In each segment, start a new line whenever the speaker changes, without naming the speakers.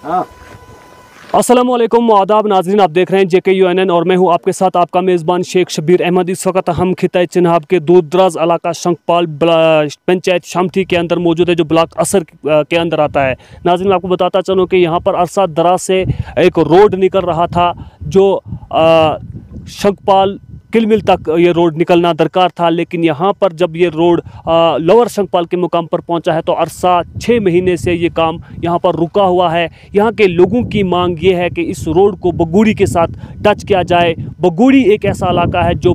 अस्सलामुअलैकुम आदाब नाज़रीन, आप देख रहे हैं JKUNN और मैं हूं आपके साथ आपका मेज़बान शेख शब्बीर अहमद। इस वक्त हम खिताए चिनाब के दूर दराज इलाका शंखपाल पंचायत शामठी के अंदर मौजूद है, जो ब्लॉक असर के अंदर आता है। नाज़रीन, मैं आपको बताता चलूँ कि यहाँ पर अरसा दराज से एक रोड निकल रहा था, जो शंखपाल किलमिल तक ये रोड निकलना दरकार था, लेकिन यहाँ पर जब ये रोड लोअर शंखपाल के मुकाम पर पहुँचा है तो अरसा 6 महीने से ये काम यहाँ पर रुका हुआ है। यहाँ के लोगों की मांग ये है कि इस रोड को बगुड़ी के साथ टच किया जाए। बगुड़ी एक ऐसा इलाका है जो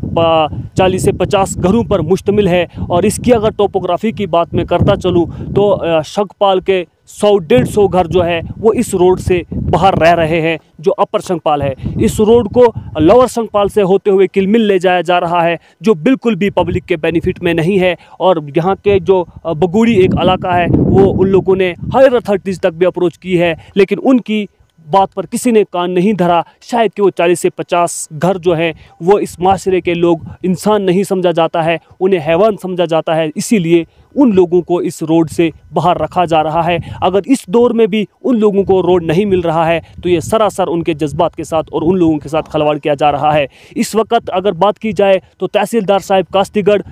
40 से 50 घरों पर मुश्तमिल है, और इसकी अगर टोपोग्राफी की बात मैं करता चलूँ तो शंखपाल के 100-150 घर जो है वो इस रोड से बाहर रह रहे हैं, जो अपर शंखपाल है। इस रोड को लोअर शंखपाल से होते हुए किलमिल ले जाया जा रहा है, जो बिल्कुल भी पब्लिक के बेनिफिट में नहीं है। और यहाँ के जो बगुड़ी एक इलाका है, वो उन लोगों ने हायर अथॉरिटीज़ तक भी अप्रोच की है, लेकिन उनकी बात पर किसी ने कान नहीं धरा। शायद कि वो 40 से 50 घर जो हैं वो इस माशरे के लोग इंसान नहीं समझा जाता है, उन्हें हैवान समझा जाता है, इसीलिए उन लोगों को इस रोड से बाहर रखा जा रहा है। अगर इस दौर में भी उन लोगों को रोड नहीं मिल रहा है तो ये सरासर उनके जज्बात के साथ और उन लोगों के साथ खिलवाड़ किया जा रहा है। इस वक्त अगर बात की जाए तो तहसीलदार साहब कास्तीगढ़,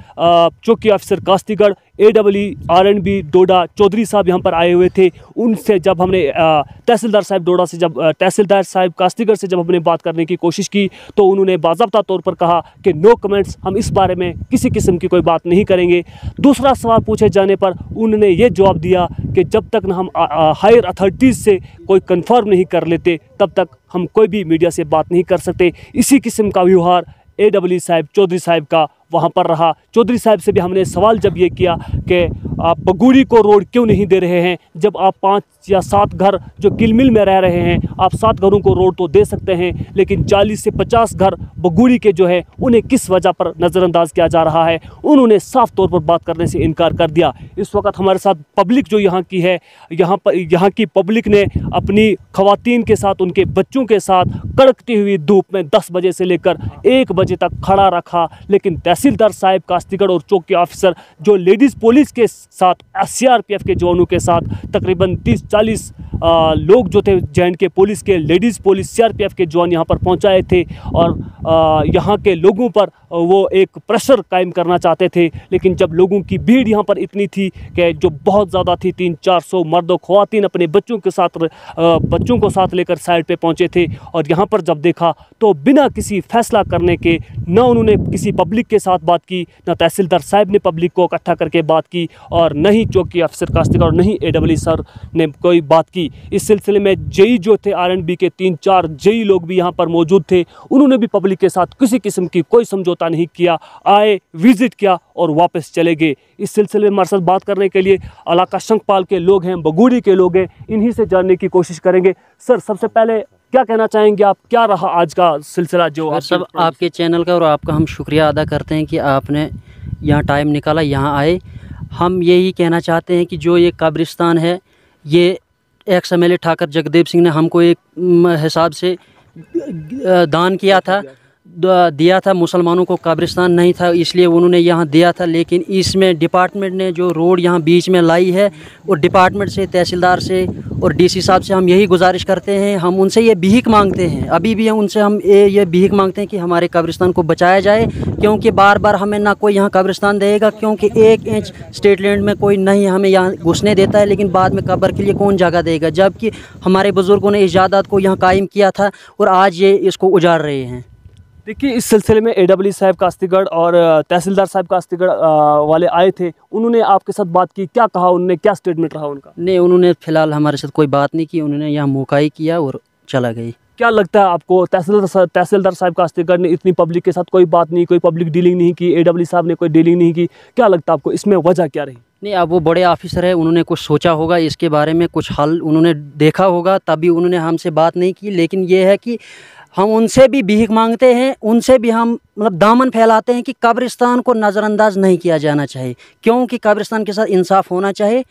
चौकी ऑफिसर कास्तीगढ़, ARNB डोडा चौधरी साहब यहाँ पर आए हुए थे। उनसे जब हमने तहसीलदार साहब कास्तीगढ़ से जब हमने बात करने की कोशिश की तो उन्होंने बाज़ाब्ता तौर पर कहा कि नो कमेंट्स, हम इस बारे में किसी किस्म की कोई बात नहीं करेंगे। दूसरा सवाल पूछे जाने पर उन्होंने ये जवाब दिया कि जब तक न हम हायर अथॉरिटीज़ से कोई कंफर्म नहीं कर लेते तब तक हम कोई भी मीडिया से बात नहीं कर सकते। इसी किस्म का व्यवहार AW साहब चौधरी साहब का वहाँ पर रहा। चौधरी साहब से भी हमने सवाल जब ये किया कि आप बगुड़ी को रोड क्यों नहीं दे रहे हैं, जब आप 5 या 7 घर जो किलमिल में रह रहे हैं, आप 7 घरों को रोड तो दे सकते हैं, लेकिन 40 से 50 घर बगुड़ी के जो है उन्हें किस वजह पर नज़रअंदाज किया जा रहा है। उन्होंने साफ तौर पर बात करने से इनकार कर दिया। इस वक्त हमारे साथ पब्लिक जो यहाँ की है, यहाँ की पब्लिक ने अपनी ख़वातीन के साथ, उनके बच्चों के साथ कड़कती हुई धूप में 10 बजे से लेकर 1 बजे तक खड़ा रखा, लेकिन तहसीलदार साहब कास्तीगढ़ और चौकी ऑफिसर जो लेडीज़ पुलिस के साथ CRPF के जवानों के साथ तकरीबन 30-40 लोग जो थे JNK पुलिस के, लेडीज़ पुलिस CRPF के जवान यहाँ पर पहुँचाए थे, और यहाँ के लोगों पर वो एक प्रेशर कायम करना चाहते थे। लेकिन जब लोगों की भीड़ यहाँ पर इतनी थी कि जो बहुत ज़्यादा थी, 300-400 मर्द और ख़वातीन अपने बच्चों को साथ लेकर साइड पे पहुँचे थे, और यहाँ पर जब देखा तो बिना किसी फैसला करने के न उन्होंने किसी पब्लिक के साथ बात की, न तहसीलदार साहब ने पब्लिक को इकट्ठा करके बात की, और न ही चौकी अफसर कास्तीगढ़ और न ही AW सर ने कोई बात की। इस सिलसिले में JE जो थे RNB के 3-4 JE लोग भी यहाँ पर मौजूद थे, उन्होंने भी पब्लिक के साथ किसी किस्म की कोई समझौता नहीं किया, आए, विज़िट किया और वापस चले गए। इस सिलसिले में हमारे साथ बात करने के लिए इलाका शंखपाल के लोग हैं, बगुड़ी के लोग हैं, इन्हीं से जानने की कोशिश करेंगे। सर, सबसे पहले क्या कहना चाहेंगे आप, क्या रहा आज का सिलसिला? जो आप
सब आपके चैनल का और आपका हम शुक्रिया अदा करते हैं कि आपने यहाँ टाइम निकाला, यहाँ आए। हम यही कहना चाहते हैं कि जो ये कब्रिस्तान है, ये एक्स MLA ठाकर जगदेव सिंह ने हमको एक हिसाब से दान किया था, दिया था। मुसलमानों को कब्रिस्तान नहीं था, इसलिए उन्होंने यहाँ दिया था। लेकिन इसमें डिपार्टमेंट ने जो रोड यहाँ बीच में लाई है, और डिपार्टमेंट से, तहसीलदार से और DC साहब से हम यही गुजारिश करते हैं, हम उनसे ये भीख मांगते हैं, अभी भी उनसे हम ये भीख मांगते हैं कि हमारे कब्रिस्तान को बचाया जाए, क्योंकि बार बार हमें ना कोई यहाँ कब्रिस्तान देगा, क्योंकि 1 इंच स्टेट लैंड में कोई नहीं हमें यहाँ घुसने देता है, लेकिन बाद में कब्र के लिए कौन जगह देगा, जबकि हमारे बुज़ुर्गों ने इजादात को यहाँ कायम किया था और आज ये इसको उजाड़ रहे हैं।
देखिए, इस सिलसिले में AW साहब कास्तीगढ़ और तहसीलदार साहब कास्तीगढ़ वाले आए थे, उन्होंने आपके साथ बात की, क्या कहा उन्होंने, क्या स्टेटमेंट रहा उनका?
नहीं, उन्होंने फ़िलहाल हमारे साथ कोई बात नहीं की, उन्होंने यहाँ मौका ही किया और चला गई।
क्या लगता है आपको, तहसीलदार साहब कास्तीगढ़ ने इतनी पब्लिक के साथ कोई बात नहीं, कोई पब्लिक डीलिंग नहीं की, AW साहब ने कोई डीलिंग नहीं की, क्या लगता है आपको इसमें वजह क्या रही?
नहीं, अब वो बड़े ऑफिसर है, उन्होंने कुछ सोचा होगा इसके बारे में, कुछ हल उन्होंने देखा होगा, तभी उन्होंने हमसे बात नहीं की। लेकिन ये है कि हम उनसे भी भीख मांगते हैं, उनसे भी हम दामन फैलाते हैं कि कब्रिस्तान को नज़रअंदाज नहीं किया जाना चाहिए, क्योंकि कब्रिस्तान के साथ इंसाफ होना चाहिए।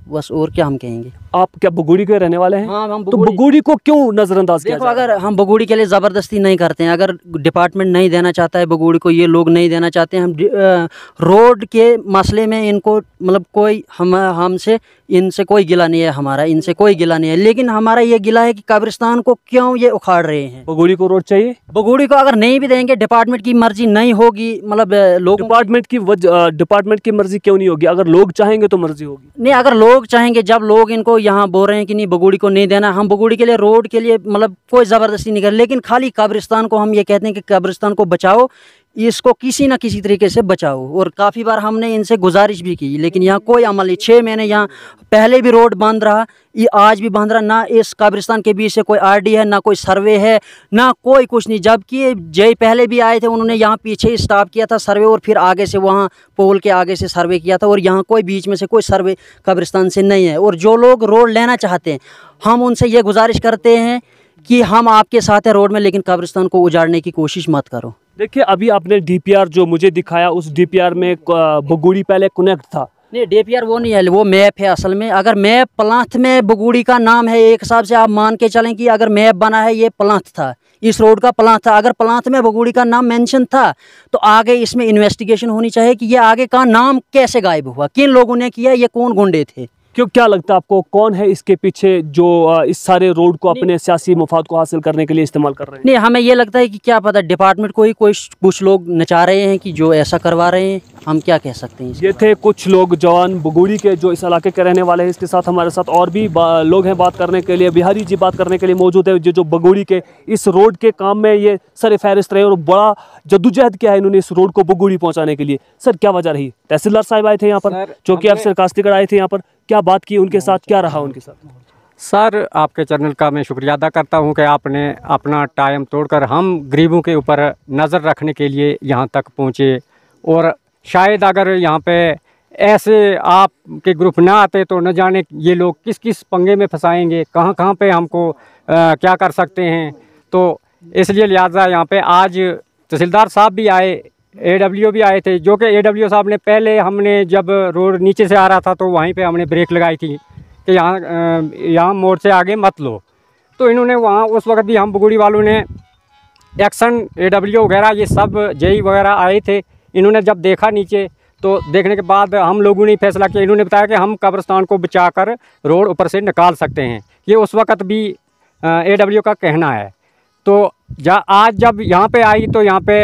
बस और क्या हम कहेंगे।
आप क्या बगोड़ी के रहने वाले हैं?
हाँ, हम
तो बगोड़ी को क्यों नजरअंदाज किया
देखो,
जा रहा है?
अगर हम बगोड़ी के लिए ज़बरदस्ती नहीं करते हैं, अगर डिपार्टमेंट नहीं देना चाहता है बगोड़ी को, ये लोग नहीं देना चाहते हैं, हम रोड के मसले में इनको मतलब कोई हमसे इनसे कोई गिला नहीं है, हमारा इनसे कोई गिला नहीं है, लेकिन हमारा ये गिला है कि कब्रिस्तान को क्यों ये उखाड़ रहे हैं।
बगोड़ी को रोड चाहिए।
बगोड़ी को अगर नहीं भी देंगे, डिपार्टमेंट की मर्जी नहीं होगी, मतलब लोग
डिपार्टमेंट की मर्जी क्यों नहीं होगी? अगर लोग चाहेंगे तो मर्जी होगी।
नहीं, अगर लोग चाहेंगे, जब लोग इनको यहाँ बोल रहे हैं कि नहीं बगोड़ी को नहीं देना, हम बगोड़ी के लिए रोड के लिए मतलब कोई ज़बरदस्ती नहीं कर, लेकिन खाली कब्रिस्तान को हम ये कहते हैं कि कब्रिस्तान को बचाओ, इसको किसी ना किसी तरीके से बचाओ। और काफ़ी बार हमने इनसे गुजारिश भी की, लेकिन यहाँ कोई अमल नहीं। 6 महीने यहाँ पहले भी रोड बंद रहा, ये आज भी बंद रहा, ना इस कब्रिस्तान के बीच से कोई आरडी है, ना कोई सर्वे है, ना कोई कुछ नहीं। जबकि जय पहले भी आए थे, उन्होंने यहाँ पीछे ही स्टॉप किया था सर्वे, और फिर आगे से वहाँ पोल के आगे से सर्वे किया था, और यहाँ कोई बीच में से कोई सर्वे कब्रिस्तान से नहीं है। और जो लोग रोड लेना चाहते हैं, हम उनसे ये गुजारिश करते हैं कि हम आपके साथ हैं रोड में, लेकिन कब्रिस्तान को उजाड़ने की कोशिश मत करो।
देखिए, अभी आपने डीपीआर जो मुझे दिखाया, उस डीपीआर में बगोड़ी पहले कनेक्ट था।
नहीं, डीपीआर वो नहीं है, वो मैप है असल में। अगर मैप प्लांथ में बगोड़ी का नाम है, एक हिसाब से आप मान के चलें कि अगर मैप बना है, ये प्लांथ था, इस रोड का प्लांथ था। अगर प्लांथ में बगोड़ी का नाम मेंशन था, तो आगे इसमें इन्वेस्टिगेशन होनी चाहिए कि ये आगे का नाम कैसे गायब हुआ, किन लोगों ने किया, ये कौन गुंडे थे।
क्यों, क्या लगता है आपको, कौन है इसके पीछे जो इस सारे रोड को अपने सियासी मफाद को हासिल करने के लिए इस्तेमाल कर रहे हैं?
नहीं, हमें ये लगता है कि क्या पता डिपार्टमेंट को ही कोई कुछ लोग नचा रहे हैं कि जो ऐसा करवा रहे हैं। हम क्या कह सकते हैं।
ये थे कुछ लोग जवान बगोड़ी के जो इस इलाके के रहने वाले हैं। इसके साथ हमारे साथ और भी लोग हैं बात करने के लिए। बिहारी जी बात करने के लिए मौजूद है, जो बगोड़ी के इस रोड के काम में ये सर फहरिस्त रहे और बड़ा जद्दोजहद किया है इन्होंने इस रोड को बगोड़ी पहुंचाने के लिए। सर, क्या वजह रही? तहसीलदार साहब आए थे यहाँ पर, चौकी अफसर कास्तीगढ़ आए थे यहाँ पर, क्या बात की उनके साथ, क्या रहा उनके साथ?
सर, आपके चैनल का मैं शुक्रिया अदा करता हूं कि आपने अपना टाइम तोड़कर हम गरीबों के ऊपर नज़र रखने के लिए यहाँ तक पहुँचे। और शायद अगर यहाँ पे ऐसे आपके ग्रुप ना आते तो न जाने ये लोग किस किस पंगे में फंसाएंगे, कहाँ कहाँ पे हमको क्या कर सकते हैं। तो इसलिए लिहाजा यहाँ पे आज तहसीलदार साहब भी आए, AWO भी आए थे, जो कि AWO साहब ने पहले, हमने जब रोड नीचे से आ रहा था तो वहीं पे हमने ब्रेक लगाई थी कि यहाँ मोड़ से आगे मत लो। तो इन्होंने वहाँ उस वक्त भी हम बगोड़ी वालों ने एक्शन, AWO वगैरह ये सब JE वगैरह आए थे। इन्होंने जब देखा नीचे, तो देखने के बाद हम लोगों ने फैसला किया। इन्होंने बताया कि हम कब्रिस्तान को बचाकर रोड ऊपर से निकाल सकते हैं। ये उस वक्त भी AWO का कहना है। तो आज जब यहाँ पे आई तो यहाँ पे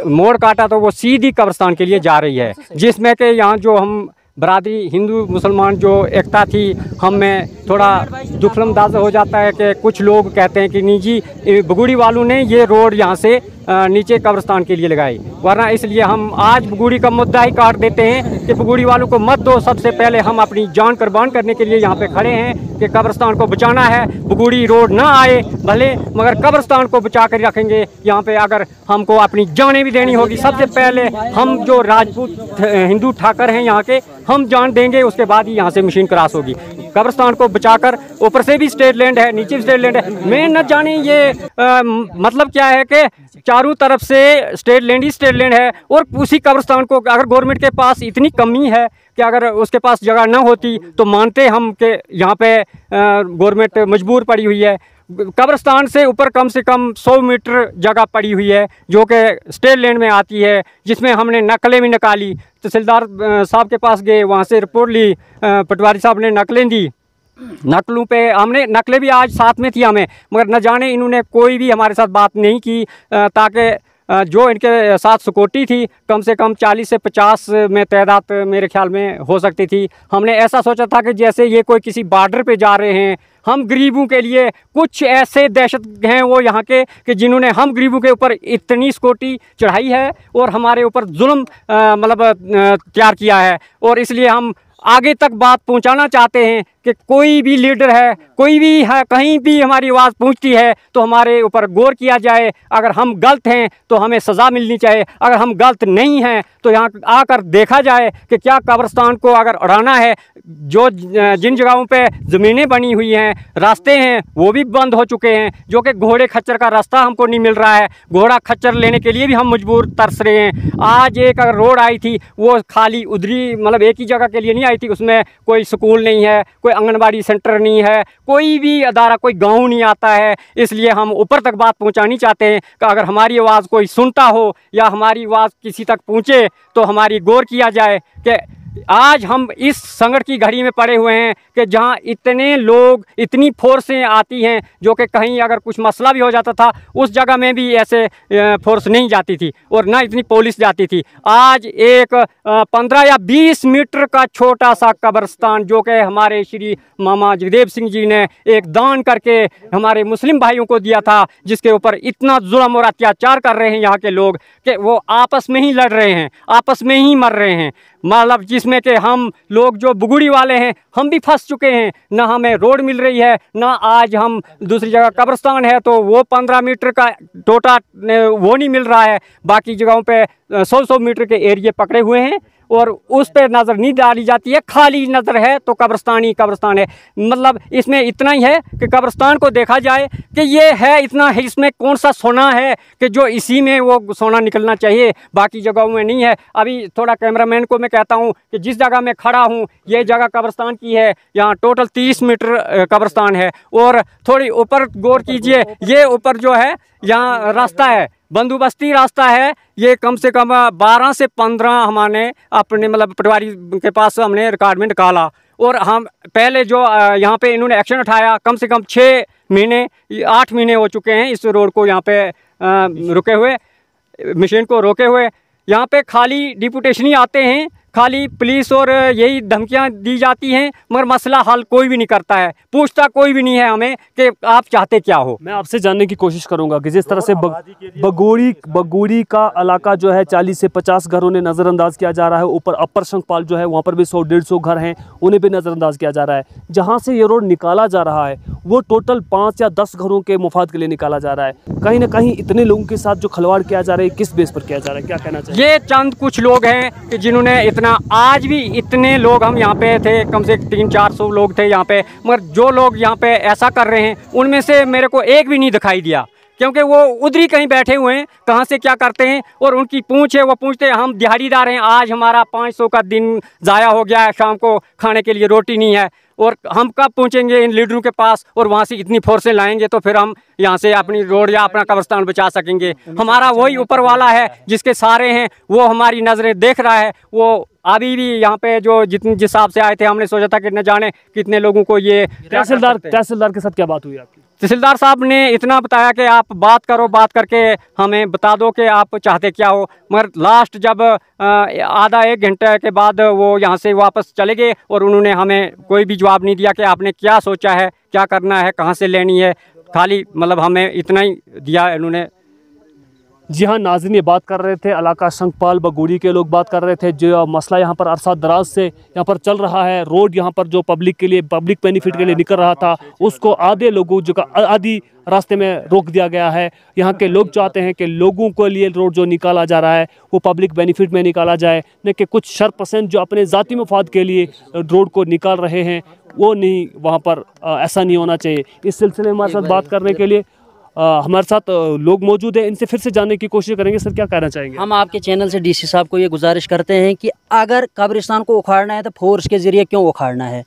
मोड़ काटा तो वो सीधी कब्रिस्तान के लिए जा रही है, जिसमें कि यहाँ जो हम बरादरी हिंदू मुसलमान जो एकता थी, हम में थोड़ा दुखलमदाज हो जाता है कि कुछ लोग कहते हैं कि नहीं जी, बगोड़ी वालों ने ये रोड यहाँ से नीचे कब्रिस्तान के लिए लगाई, वरना इसलिए हम आज बगोड़ी का मुद्दा ही काट देते हैं कि बगोड़ी वालों को मत दो। सबसे पहले हम अपनी जान कुर्बान करने के लिए यहाँ पे खड़े हैं कि कब्रिस्तान को बचाना है। बगोड़ी रोड ना आए भले, मगर कब्रिस्तान को बचा कर रखेंगे। यहाँ पे अगर हमको अपनी जानें भी देनी होगी, सबसे पहले हम जो राजपूत हिंदू ठाकर हैं यहाँ के, हम जान देंगे, उसके बाद ही यहाँ से मशीन क्रॉस होगी। कब्रिस्तान को बचाकर, ऊपर से भी स्टेट लैंड है, नीचे भी स्टेट लैंड है। मैं न जाने ये मतलब क्या है कि चारों तरफ से स्टेट लैंड ही स्टेट लैंड है। और उसी कब्रिस्तान को अगर गवर्नमेंट के पास इतनी कमी है कि अगर उसके पास जगह ना होती तो मानते हम कि यहाँ पे गवर्नमेंट मजबूर पड़ी हुई है। कब्रिस्तान से ऊपर कम से कम 100 मीटर जगह पड़ी हुई है जो कि स्टेट लैंड में आती है, जिसमें हमने नकलें भी निकाली। तहसीलदार साहब के पास गए, वहाँ से रिपोर्ट ली, पटवारी साहब ने नकलें दी। नकलों पे हमने नकलें भी आज साथ में थी हमें, मगर न जाने इन्होंने कोई भी हमारे साथ बात नहीं की, ताकि जो इनके साथ सिक्योरिटी थी कम से कम 40 से 50 में तादाद मेरे ख्याल में हो सकती थी। हमने ऐसा सोचा था कि जैसे ये कोई किसी बॉर्डर पे जा रहे हैं। हम गरीबों के लिए कुछ ऐसे दहशत हैं वो यहाँ के कि जिन्होंने हम गरीबों के ऊपर इतनी सिक्योरिटी चढ़ाई है और हमारे ऊपर जुल्म मतलब तैयार किया है। और इसलिए हम आगे तक बात पहुंचाना चाहते हैं कि कोई भी लीडर है, कोई भी है, कहीं भी हमारी आवाज़ पहुंचती है तो हमारे ऊपर गौर किया जाए। अगर हम गलत हैं तो हमें सज़ा मिलनी चाहिए, अगर हम गलत नहीं हैं तो यहाँ आकर देखा जाए कि क्या कब्रिस्तान को अगर उड़ाना है, जो जिन जगहों पे ज़मीनें बनी हुई हैं, रास्ते हैं वो भी बंद हो चुके हैं, जो कि घोड़े खच्चर का रास्ता हमको नहीं मिल रहा है, घोड़ा खच्चर लेने के लिए भी हम मजबूर तरस रहे हैं। आज एक अगर रोड आई थी वो खाली उधरी, मतलब एक ही जगह के लिए नहीं आई थी, उसमें कोई स्कूल नहीं है, कोई आंगनबाड़ी सेंटर नहीं है, कोई भी अदारा, कोई गांव नहीं आता है। इसलिए हम ऊपर तक बात पहुंचानी चाहते हैं कि अगर हमारी आवाज़ कोई सुनता हो या हमारी आवाज़ किसी तक पहुंचे तो हमारी गौर किया जाए कि आज हम इस संकट की घड़ी में पड़े हुए हैं कि जहां इतने लोग, इतनी फोर्सें आती हैं, जो कि कहीं अगर कुछ मसला भी हो जाता था उस जगह में भी ऐसे फोर्स नहीं जाती थी और ना इतनी पुलिस जाती थी। आज एक 15 या 20 मीटर का छोटा सा कब्रिस्तान जो कि हमारे श्री मामा जगदेव सिंह जी ने एक दान करके हमारे मुस्लिम भाइयों को दिया था, जिसके ऊपर इतना जुल्म और अत्याचार कर रहे हैं यहाँ के लोग कि वो आपस में ही लड़ रहे हैं, आपस में ही मर रहे हैं। मतलब जिसमें कि हम लोग जो बुगुड़ी वाले हैं हम भी फंस चुके हैं, ना हमें रोड मिल रही है, ना आज हम दूसरी जगह कब्रिस्तान है तो वो 15 मीटर का टोटा वो नहीं मिल रहा है, बाकी जगहों पे 100-100 मीटर के एरिए पकड़े हुए हैं और उस पर नज़र नहीं डाली जाती है। खाली नज़र है तो कब्रिस्तान ही कब्रिस्तान है। मतलब इसमें इतना ही है कि कब्रिस्तान को देखा जाए कि ये है इतना है, इसमें कौन सा सोना है कि जो इसी में वो सोना निकलना चाहिए, बाकी जगहों में नहीं है। अभी थोड़ा कैमरामैन को मैं कहता हूँ कि जिस जगह मैं खड़ा हूँ ये जगह कब्रिस्तान की है, यहाँ टोटल 30 मीटर कब्रिस्तान है। और थोड़ी ऊपर गौर कीजिए, ये ऊपर जो है यहाँ रास्ता है, बंदोबस्ती रास्ता है, ये कम से कम 12 से 15 हमने अपने मतलब पटवारी के पास हमने रिकॉर्ड में निकाला। और हम पहले जो यहाँ पे इन्होंने एक्शन उठाया, कम से कम 6 महीने 8 महीने हो चुके हैं इस रोड को यहाँ पे रुके हुए, मशीन को रोके हुए। यहाँ पे खाली डिपुटेशन ही आते हैं, खाली पुलिस और यही धमकियां दी जाती हैं, मगर मसला हल कोई भी नहीं करता है, पूछता कोई भी नहीं है हमें कि आप चाहते क्या हो।
मैं आपसे जानने की कोशिश करूंगा कि जिस तरह से बगोड़ी का इलाका जो है 40 से 50 घरों ने नज़रअंदाज किया जा रहा है, ऊपर अपर शंखपाल जो है वहाँ पर भी 100-150 घर हैं, उन्हें भी नज़रअंदाज किया जा रहा है। जहाँ से ये रोड निकाला जा रहा है वो टोटल 5 या 10 घरों के मुफाद के लिए निकाला जा रहा है। कहीं ना कहीं इतने लोगों के साथ जो खिलवाड़ किया जा रहा है किस बेस पर किया जा रहा है, क्या कहना चाहिए?
ये चंद कुछ लोग हैं कि जिन्होंने इतना, आज भी इतने लोग हम यहाँ पे थे, कम से 300-400 लोग थे यहाँ पे, मगर जो लोग यहाँ पे ऐसा कर रहे हैं उनमें से मेरे को एक भी नहीं दिखाई दिया, क्योंकि वो उधर ही कहीं बैठे हुए हैं, कहाँ से क्या करते हैं और उनकी पूंछ है, वो पूछते हैं हम दिहाड़ीदार हैं, आज हमारा 500 का दिन ज़ाया हो गया है, शाम को खाने के लिए रोटी नहीं है, और हम कब पहुंचेंगे इन लीडरों के पास और वहाँ से इतनी फोर्सें लाएंगे तो फिर हम यहाँ से अपनी रोड या अपना कब्रिस्तान बचा सकेंगे। हमारा वही ऊपर वाला है जिसके सारे हैं, वो हमारी नज़रें देख रहा है। वो अभी भी यहाँ पे जो जिस हिसाब से आए थे, हमने सोचा था कि न जाने कितने लोगों को ये।
तहसीलदार के साथ क्या बात हुई आपकी?
तहसीलदार साहब ने इतना बताया कि आप बात करो, बात करके हमें बता दो कि आप चाहते क्या हो, मगर लास्ट जब आधा 1 घंटे के बाद वो यहाँ से वापस चले गए और उन्होंने हमें कोई भी जवाब नहीं दिया कि आपने क्या सोचा है, क्या करना है, कहाँ से लेनी है, खाली मतलब हमें इतना ही दिया इन्होंने।
जी हाँ नाज़रीन, ये बात कर रहे थे इलाका शंखपाल बगोड़ी के लोग बात कर रहे थे। जो मसला यहाँ पर अरसा दराज से यहाँ पर चल रहा है, रोड यहाँ पर जो पब्लिक के लिए, पब्लिक बेनिफिट के लिए निकल रहा था, उसको आधे लोगों जो आधी रास्ते में रोक दिया गया है। यहाँ के लोग चाहते हैं कि लोगों के लिए रोड जो निकाला जा रहा है वो पब्लिक बेनिफिट में निकाला जाए, न कि कुछ शरपसंद जो अपने ज़ाती मफाद के लिए रोड को निकाल रहे हैं वो नहीं, वहाँ पर ऐसा नहीं होना चाहिए। इस सिलसिले में हमारे साथ बात करने के लिए हमारे साथ लोग मौजूद हैं, इनसे फिर से जानने की कोशिश करेंगे। सर क्या कहना चाहेंगे?
हम आपके चैनल से डीसी साहब को ये गुजारिश करते हैं कि अगर कब्रिस्तान को उखाड़ना है तो फोर्स के ज़रिए क्यों उखाड़ना है?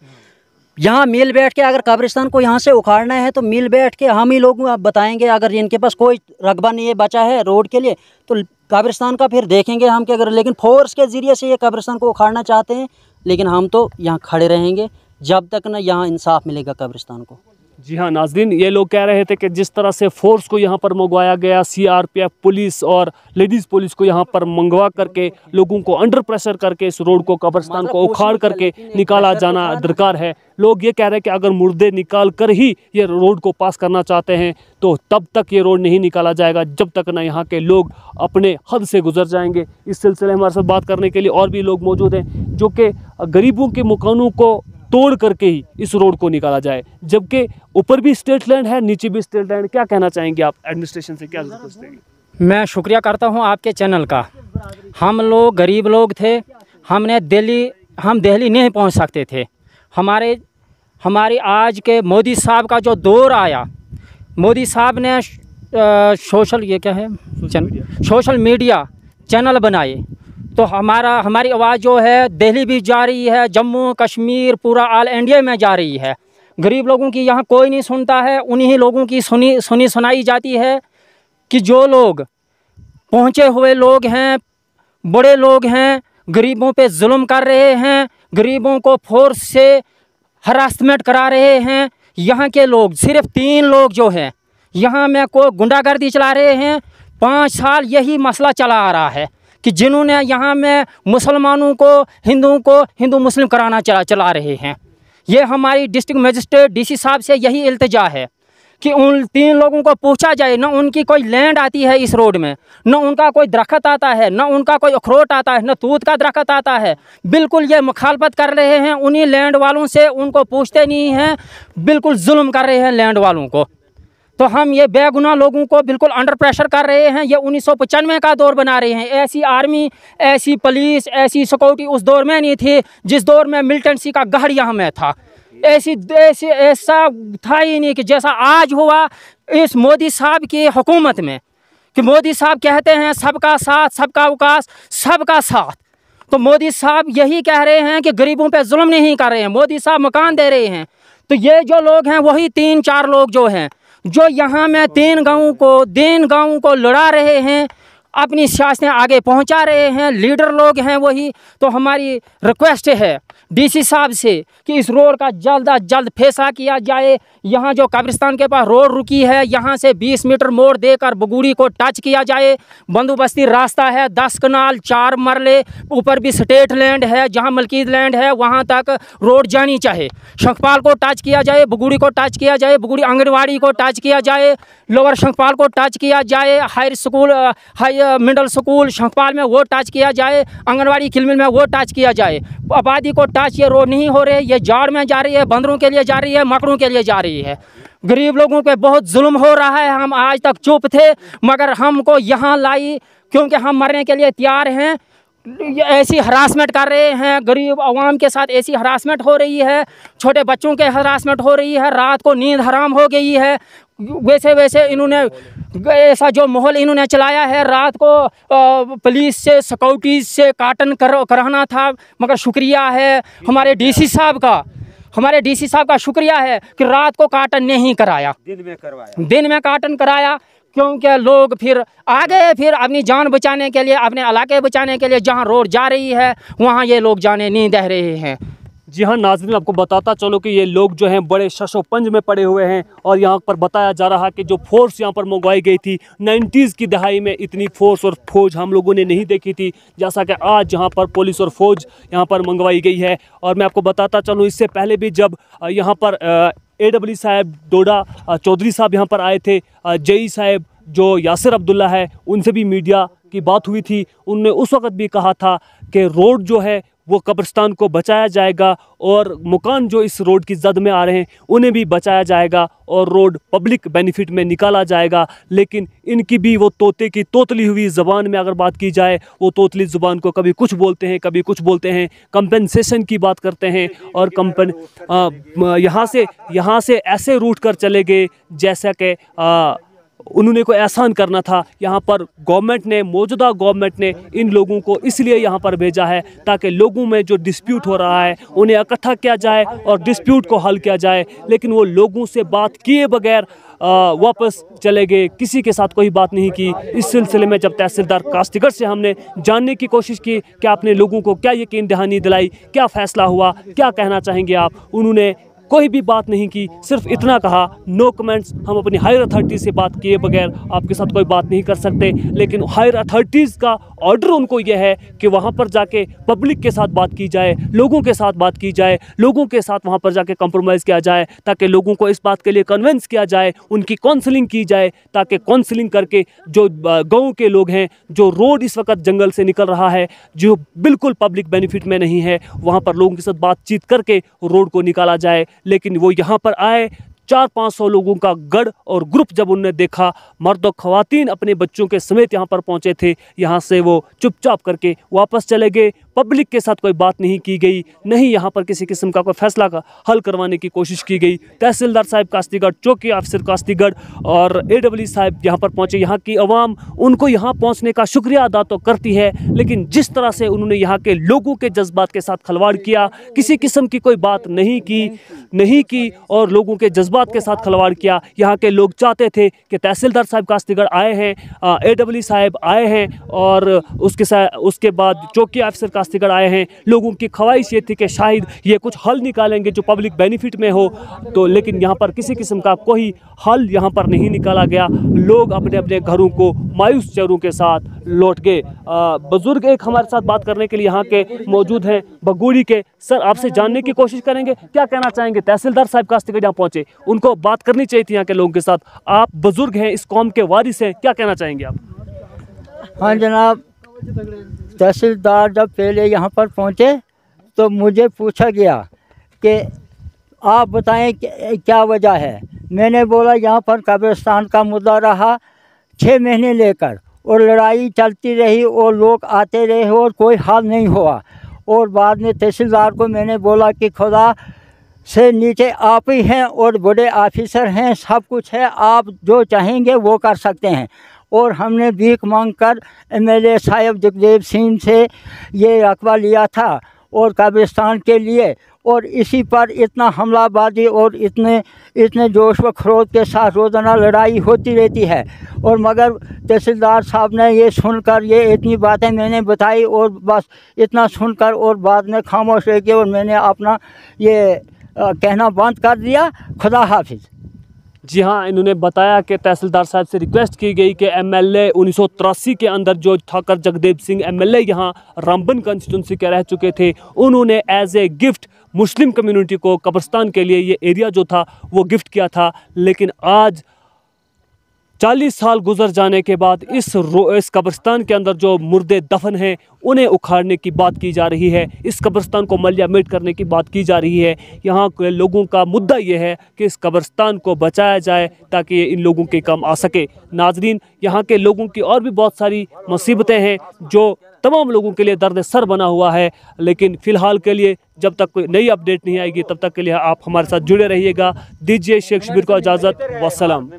यहाँ मिल बैठ के अगर कब्रिस्तान को यहाँ से उखाड़ना है तो मिल बैठ के हम ही लोग बताएंगे। अगर इनके पास कोई रकबा नहीं है बचा है रोड के लिए तो कब्रिस्तान का फिर देखेंगे हम क्या अगर, लेकिन फोर्स के ज़रिए से ये कब्रिस्तान को उखाड़ना चाहते हैं, लेकिन हम तो यहाँ खड़े रहेंगे जब तक ना यहाँ इंसाफ मिलेगा कब्रिस्तान को।
जी हाँ नाज़रीन, ये लोग कह रहे थे कि जिस तरह से फोर्स को यहाँ पर मंगवाया गया, सीआरपीएफ पुलिस और लेडीज़ पुलिस को यहाँ पर मंगवा करके लोगों को अंडर प्रेशर करके इस रोड को, कब्रिस्तान को उखाड़ करके निकाला जाना दरकार है। लोग ये कह रहे हैं कि अगर मुर्दे निकाल कर ही ये रोड को पास करना चाहते हैं तो तब तक ये रोड नहीं निकाला जाएगा जब तक ना यहाँ के लोग अपने हद से गुजर जाएंगे। इस सिलसिले में हमारे साथ बात करने के लिए और भी लोग मौजूद हैं जो कि गरीबों के मकानों को तोड़ करके ही इस रोड को निकाला जाए, जबकि ऊपर भी स्टेट लैंड है, नीचे भी स्टेट लैंड। क्या कहना चाहेंगे आप एडमिनिस्ट्रेशन से, क्या रिक्वेस्ट देंगे?
मैं शुक्रिया करता हूं आपके चैनल का। हम लोग गरीब लोग थे, हम दिल्ली नहीं पहुंच सकते थे। हमारी आज के मोदी साहब का जो दौर आया, मोदी साहब ने सोशल मीडिया चैनल बनाए, तो हमारी आवाज़ जो है दिल्ली भी जा रही है, जम्मू कश्मीर पूरा ऑल इंडिया में जा रही है। गरीब लोगों की यहाँ कोई नहीं सुनता है, उन्हीं लोगों की सुनाई जाती है कि जो लोग पहुँचे हुए लोग हैं, बड़े लोग हैं, गरीबों पे जुल्म कर रहे हैं, गरीबों को फोर्स से हरासमेंट करा रहे हैं। यहाँ के लोग सिर्फ 3 लोग जो हैं यहाँ में को गुंडागर्दी चला रहे हैं। 5 साल यही मसला चला आ रहा है कि जिन्होंने यहाँ में मुसलमानों को हिंदू मुस्लिम कराना चला रहे हैं। ये हमारी डिस्ट्रिक्ट मजिस्ट्रेट डीसी साहब से यही इल्तिजा है कि उन 3 लोगों को पूछा जाए। न उनकी कोई लैंड आती है इस रोड में, न उनका कोई दरख्त आता है, न उनका कोई अखरोट आता है, न तूत का दरख्त आता है। बिल्कुल ये मुखालफत कर रहे हैं उन्हीं लैंड वालों से, उनको पूछते नहीं हैं, बिल्कुल जुल्म कर रहे हैं लैंड वालों को। तो हम ये बेगुनाह लोगों को बिल्कुल अंडर प्रेशर कर रहे हैं। ये 1995 का दौर बना रहे हैं। ऐसी आर्मी, ऐसी पुलिस, ऐसी सिक्योरिटी उस दौर में नहीं थी जिस दौर में मिलिटेंसी का गढ़ यहाँ में था। ऐसा था ही नहीं कि जैसा आज हुआ इस मोदी साहब की हुकूमत में, कि मोदी साहब कहते हैं सबका साथ, सबका विकास, सबका साथ। तो मोदी साहब यही कह रहे हैं कि गरीबों पे जुल्म नहीं कर रहे हैं, मोदी साहब मकान दे रहे हैं। तो ये जो लोग हैं वही 3-4 लोग जो हैं, जो यहाँ में 3 गाँवों को लड़ा रहे हैं, अपनी सियासतें आगे पहुँचा रहे हैं, लीडर लोग हैं वही। तो हमारी रिक्वेस्ट है डीसी साहब से कि इस रोड का जल्द अज जल्द फैसला किया जाए। यहाँ जो कब्रिस्तान के पास रोड रुकी है, यहाँ से 20 मीटर मोड़ देकर बगूड़ी को टच किया जाए। बंदोबस्ती रास्ता है, 10 कनाल 4 मरले, ऊपर भी स्टेट लैंड है, जहाँ मलकीत लैंड है वहाँ तक रोड जानी चाहिए। शंखपाल को टच किया जाए, बगूड़ी को टच किया जाए, बगूड़ी आंगनवाड़ी को टच किया जाए, लोअर शंखपाल को टच किया जाए, मिडिल स्कूल शंखपाल में वो टच किया जाए, आंगनवाड़ी खिलमिल में वो टच किया जाए। आबादी को टच ये रोड नहीं हो रही, ये जाड़ में जा रही है, बंदरों के लिए जा रही है, मकड़ों के लिए जा रही है। गरीब लोगों पे बहुत जुल्म हो रहा है। हम आज तक चुप थे, मगर हमको यहाँ लाई क्योंकि हम मरने के लिए तैयार हैं। ऐसी हरासमेंट कर रहे हैं, गरीब आवाम के साथ ऐसी हरासमेंट हो रही है, छोटे बच्चों के हरासमेंट हो रही है, रात को नींद हराम हो गई है। वैसे इन्होंने ऐसा जो माहौल इन्होंने चलाया है, रात को पुलिस से सिक्योरिटी से काटन कराना था, मगर शुक्रिया है हमारे डीसी साहब का शुक्रिया है कि रात को काटन नहीं कराया, दिन में काटन कराया। क्योंकि लोग फिर आगे फिर अपनी जान बचाने के लिए, अपने इलाके बचाने के लिए जहां रोड जा रही है वहां ये लोग जाने नहीं दे रहे हैं।
जी हाँ नाज़रीन, आपको बताता चलो कि ये लोग जो हैं बड़े शशोपंज में पड़े हुए हैं। और यहाँ पर बताया जा रहा है कि जो फोर्स यहाँ पर मंगवाई गई थी 90s की दहाई में, इतनी फोर्स और फौज हम लोगों ने नहीं देखी थी जैसा कि आज यहाँ पर पुलिस और फौज यहाँ पर मंगवाई गई है। और मैं आपको बताता चलूँ, इससे पहले भी जब यहाँ पर AW साहब डोडा चौधरी साहब यहाँ पर आए थे, JE साहब जो यासिर अब्दुल्ला है, उनसे भी मीडिया की बात हुई थी। उनने उस वक्त भी कहा था कि रोड जो है वो कब्रिस्तान को बचाया जाएगा और मकान जो इस रोड की जद में आ रहे हैं उन्हें भी बचाया जाएगा और रोड पब्लिक बेनिफिट में निकाला जाएगा। लेकिन इनकी भी वो तोते की तोतली हुई ज़बान में अगर बात की जाए, वो तोतली ज़ुबान को कभी कुछ बोलते हैं, कभी कुछ बोलते हैं, कंपनसेशन की बात करते हैं और यहाँ से ऐसे रूट कर चले गए जैसा कि उन्होंने कोई एहसान करना था। यहाँ पर मौजूदा गवर्नमेंट ने इन लोगों को इसलिए यहाँ पर भेजा है ताकि लोगों में जो डिस्प्यूट हो रहा है उन्हें इकट्ठा किया जाए और डिस्प्यूट को हल किया जाए। लेकिन वो लोगों से बात किए बगैर वापस चले गए, किसी के साथ कोई बात नहीं की। इस सिलसिले में जब तहसीलदार कास्तिगर से हमने जानने की कोशिश की कि आपने लोगों को क्या यकीन दहानी दिलाई, क्या फ़ैसला हुआ, क्या कहना चाहेंगे आप, उन्होंने कोई भी बात नहीं की, सिर्फ इतना कहा नो कमेंट्स, हम अपनी हायर अथॉरिटी से बात किए बगैर आपके साथ कोई बात नहीं कर सकते। लेकिन हायर अथॉरिटीज़ का ऑर्डर उनको यह है कि वहाँ पर जाके पब्लिक के साथ बात की जाए, लोगों के साथ बात की जाए, लोगों के साथ वहाँ पर जाके कंप्रोमाइज़ किया जाए, ताकि लोगों को इस बात के लिए कन्विंस किया जाए, उनकी काउंसलिंग की जाए, ताकि काउंसलिंग करके जो गाँव के लोग हैं, जो रोड इस वक्त जंगल से निकल रहा है, जो बिल्कुल पब्लिक बेनिफिट में नहीं है, वहाँ पर लोगों के साथ बातचीत करके रोड को निकाला जाए। लेकिन वो यहाँ पर आए, 400-500 लोगों का गढ़ और ग्रुप जब उन्होंने देखा, मर्द और ख़वातीन अपने बच्चों के समेत यहाँ पर पहुँचे थे, यहाँ से वो चुपचाप करके वापस चले गए। पब्लिक के साथ कोई बात नहीं की गई, नहीं यहाँ पर किसी किस्म का कोई फैसला का हल करवाने की कोशिश की गई। तहसीलदार साहब कास्तीगढ़, चौकी ऑफिसर कास्तीगढ़ और AEE साहब यहाँ पर पहुँचे। यहाँ की आवाम उनको यहाँ पहुँचने का शुक्रिया अदा तो करती है, लेकिन जिस तरह से उन्होंने यहाँ के लोगों के जज्बात के साथ खिलवाड़ किया, किसी किस्म की कोई बात नहीं की और लोगों के जज्बात के साथ खिलवाड़ किया। यहाँ के लोग चाहते थे कि तहसीलदार साहब कास्तीगढ़ आए हैं, AEE साहब आए हैं और उसके बाद चौकी ऑफिसर कास्तीगढ़ आए हैं। लोगों की ख्वाहिश ये थी कि शायद ये कुछ हल निकालेंगे जो पब्लिक बेनिफिट में हो, तो लेकिन यहाँ पर किसी किस्म का कोई हल यहाँ पर नहीं निकाला गया। लोग अपने अपने घरों को मायूस चेहरों के साथ लौट गए। बुजुर्ग एक हमारे साथ बात करने के लिए यहाँ के मौजूद हैं, बगूड़ी के। सर, आपसे जानने की कोशिश करेंगे, क्या कहना चाहेंगे? तहसीलदार साहब कास्तीगढ़ यहाँ पहुँचे, उनको बात करनी चाहिए थी यहाँ के लोगों के साथ। आप बुजुर्ग हैं, इस कौम के वारिस हैं, क्या कहना चाहेंगे आप?
हाँ जनाब, तहसीलदार जब पहले यहाँ पर पहुँचे तो मुझे पूछा गया कि आप बताएं क्या वजह है। मैंने बोला यहाँ पर कब्रिस्तान का मुद्दा रहा 6 महीने लेकर और लड़ाई चलती रही और लोग आते रहे और कोई हल नहीं हुआ। और बाद में तहसीलदार को मैंने बोला कि खुदा से नीचे आप ही हैं और बड़े ऑफिसर हैं, सब कुछ है, आप जो चाहेंगे वो कर सकते हैं। और हमने भीख मांगकर MLA साहब जगदेव सिंह से ये रकबा लिया था और कब्रिस्तान के लिए, और इसी पर इतना हमलाबाजी और इतने जोश व खरोश के साथ रोज़ाना लड़ाई होती रहती है। और मगर तहसीलदार साहब ने ये सुनकर, ये इतनी बातें मैंने बताई और बस इतना सुनकर और बाद में खामोश रह गए और मैंने अपना ये कहना बंद कर दिया। खुदा हाफिज़।
जी हाँ, इन्होंने बताया कि तहसीलदार साहब से रिक्वेस्ट की गई कि MLA 1983 के अंदर जो ठाकर जगदेव सिंह MLA यहाँ रामबन कंस्टिट्यूंसी के रह चुके थे, उन्होंने as a gift Muslim community को कब्रिस्तान के लिए ये एरिया जो था वो गिफ्ट किया था। लेकिन आज 40 साल गुजर जाने के बाद इस कब्रिस्तान के अंदर जो मुर्दे दफन हैं उन्हें उखाड़ने की बात की जा रही है, इस कब्रिस्तान को मलियामेट करने की बात की जा रही है। यहाँ के लोगों का मुद्दा ये है कि इस कब्रिस्तान को बचाया जाए ताकि ये इन लोगों के काम आ सके। नाजरीन, यहाँ के लोगों की और भी बहुत सारी मुसीबतें हैं जो तमाम लोगों के लिए दर्द सर बना हुआ है, लेकिन फ़िलहाल के लिए जब तक कोई नई अपडेट नहीं आएगी तब तक के लिए आप हमारे साथ जुड़े रहिएगा। दीजिए शेख शबीर को इजाज़त। वस्सलाम।